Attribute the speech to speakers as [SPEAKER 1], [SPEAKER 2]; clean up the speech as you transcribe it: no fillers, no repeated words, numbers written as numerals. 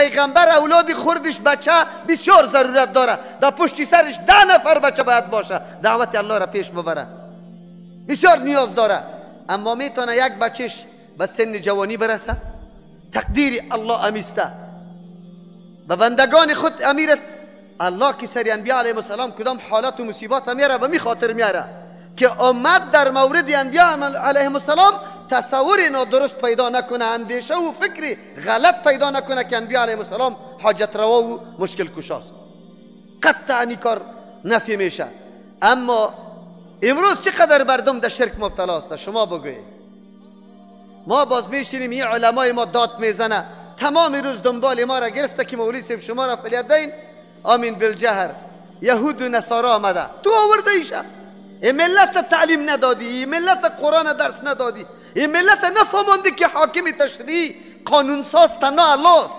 [SPEAKER 1] پیغمبر اولاد خوردش بچه بسیار ضرورت داره، در پشت سرش 10 نفر بچه باید باشه، دعوت الله را پیش ببره، بسیار نیاز داره. اما میتونه یک بچهش به سن جوانی برسه؟ تقدیر الله امیسته به بندگان خود امیرت. الله که سر انبیاء علیهم السلام کدام حالات و مصیبات میاره به می خاطر میاره که امت در مورد انبیاء علیهم السلام تصور نادرست پیدا نکنه، اندیشه و فکر غلط پیدا نکنه که انبیاء علیهم السلام حاجت روا و مشکل کشاست. قطعا این کار نفی میشه. اما امروز چقدر مردم در شرک مبتلا است؟ شما بگویید. ما باز میشینیم این علمای ما داد میزنه، تمام روز دنبال ما را گرفته که مولوی صاحب شما را فلیدین آمین بالجهر یهود و نصارا آمده، تو آورده ایشه. این ملت تعلیم ندادی، این ملت قرآن درس ندادی، این ملت نفهمانده که حاکم تشریع قانون ساز تنها الله است.